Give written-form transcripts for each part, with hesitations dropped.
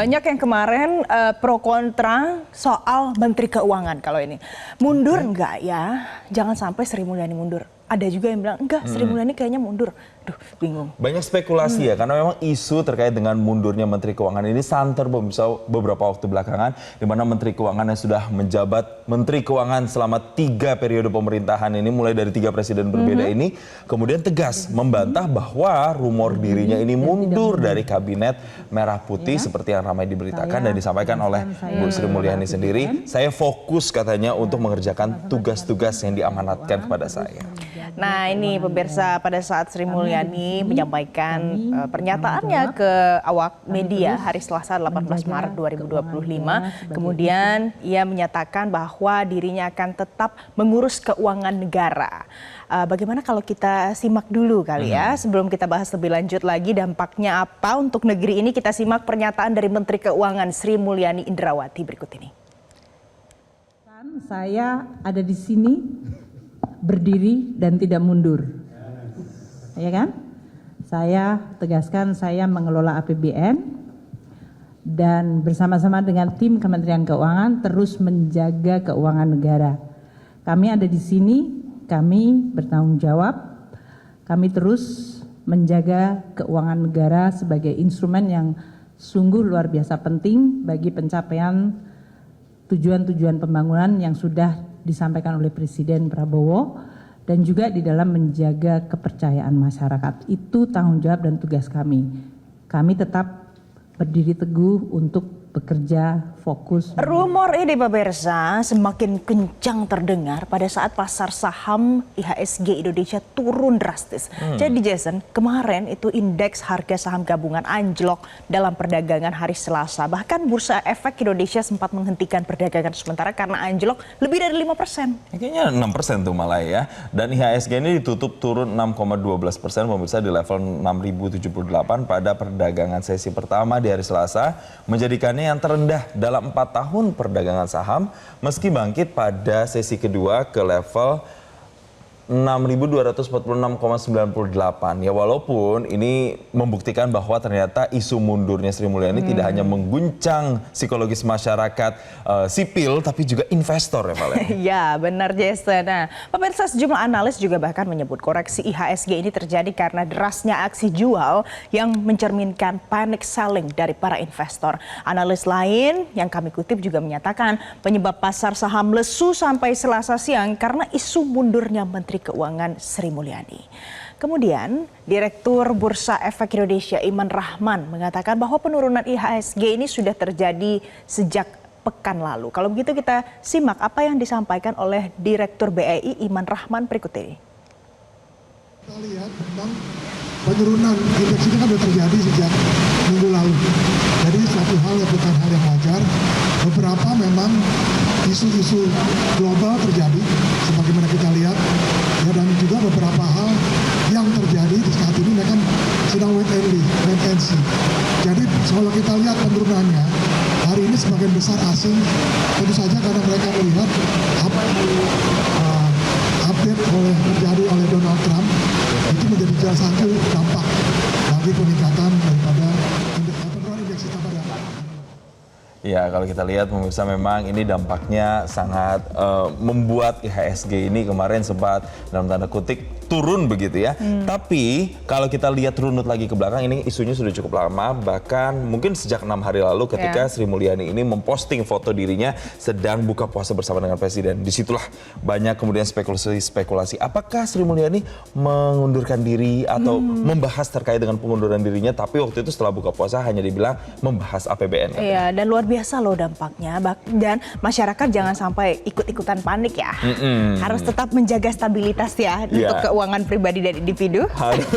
Banyak yang kemarin pro kontra soal Menteri Keuangan kalau ini. Mundur enggak ya? Jangan sampai Sri Mulyani mundur. Ada juga yang bilang, enggak, Sri Mulyani kayaknya mundur. Duh, bingung. Banyak spekulasi ya, karena memang isu terkait dengan mundurnya Menteri Keuangan ini santer beberapa waktu belakangan, di mana Menteri Keuangan yang sudah menjabat Menteri Keuangan selama 3 periode pemerintahan ini, mulai dari 3 presiden berbeda ini, kemudian tegas membantah bahwa rumor dirinya ini mundur dari Kabinet Merah Putih, seperti yang ramai diberitakan dan disampaikan oleh Bu Sri Mulyani sendiri. Saya fokus katanya untuk mengerjakan tugas-tugas yang diamanatkan kepada saya. Nah ini pemirsa, pada saat Sri Mulyani menyampaikan pernyataannya ke awak media hari Selasa 18 Maret 2025. Kemudian ia menyatakan bahwa dirinya akan tetap mengurus keuangan negara. Bagaimana kalau kita simak dulu kali ya, sebelum kita bahas lebih lanjut lagi dampaknya apa untuk negeri ini, kita simak pernyataan dari Menteri Keuangan Sri Mulyani Indrawati berikut ini. Saya ada di sini berdiri dan tidak mundur, ya kan? Saya tegaskan saya mengelola APBN dan bersama-sama dengan tim Kementerian Keuangan terus menjaga keuangan negara. Kami ada di sini, kami bertanggung jawab, kami terus menjaga keuangan negara sebagai instrumen yang sungguh luar biasa penting bagi pencapaian tujuan-tujuan pembangunan yang sudah disampaikan oleh Presiden Prabowo dan juga di dalam menjaga kepercayaan masyarakat. Itu tanggung jawab dan tugas kami. Kami tetap berdiri teguh untuk bekerja fokus. Rumor ini pemirsa semakin kencang terdengar pada saat pasar saham IHSG Indonesia turun drastis. Jadi Jason, kemarin itu indeks harga saham gabungan anjlok dalam perdagangan hari Selasa. Bahkan Bursa Efek Indonesia sempat menghentikan perdagangan sementara karena anjlok lebih dari 5%. Kayaknya 6% tuh malah ya. Dan IHSG ini ditutup turun 6,12% pemirsa di level 6.078 pada perdagangan sesi pertama di hari Selasa, menjadikannya yang terendah dalam 4 tahun perdagangan saham, meski bangkit pada sesi kedua ke level 6.246,98. Ya walaupun ini membuktikan bahwa ternyata isu mundurnya Sri Mulyani tidak hanya mengguncang psikologis masyarakat sipil, tapi juga investor ya Valen. Ya benar Jason. Nah, pemirsa, sejumlah analis juga bahkan menyebut koreksi IHSG ini terjadi karena derasnya aksi jual yang mencerminkan panic selling dari para investor. Analis lain yang kami kutip juga menyatakan penyebab pasar saham lesu sampai Selasa siang karena isu mundurnya Menteri Keuangan Sri Mulyani. Kemudian, Direktur Bursa Efek Indonesia Iman Rahman mengatakan bahwa penurunan IHSG ini sudah terjadi sejak pekan lalu. Kalau begitu kita simak apa yang disampaikan oleh Direktur BEI Iman Rahman berikut ini. Kita lihat memang penurunan indeks ini kan sudah terjadi sejak minggu lalu. Jadi satu hal yang bukan hal yang wajar. Beberapa memang isu-isu global terjadi sebagaimana kita lihat ya, dan juga beberapa hal yang terjadi di saat ini mereka sedang wait and see. Jadi kalau kita lihat penurunannya hari ini sebagian besar asing, tentu saja karena mereka melihat apa yang update terjadi oleh Donald Trump itu menjadi salah satu dampak bagi peningkatan daripada indeks kita pada. Ya kalau kita lihat pemirsa memang ini dampaknya sangat membuat IHSG ini kemarin sempat dalam tanda kutip turun begitu ya. Tapi kalau kita lihat runut lagi ke belakang, ini isunya sudah cukup lama, bahkan mungkin sejak 6 hari lalu ketika Sri Mulyani ini memposting foto dirinya sedang buka puasa bersama dengan Presiden. Disitulah banyak kemudian spekulasi apakah Sri Mulyani mengundurkan diri atau membahas terkait dengan pengunduran dirinya, tapi waktu itu setelah buka puasa hanya dibilang membahas APBN. Iya, dan luar biasa loh dampaknya, dan masyarakat jangan sampai ikut-ikutan panik ya. Harus tetap menjaga stabilitas ya untuk keuangan pribadi dan individu. Harus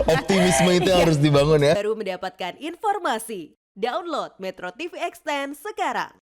optimisme itu harus dibangun ya. Baru mendapatkan informasi. Download Metro TV Extend sekarang.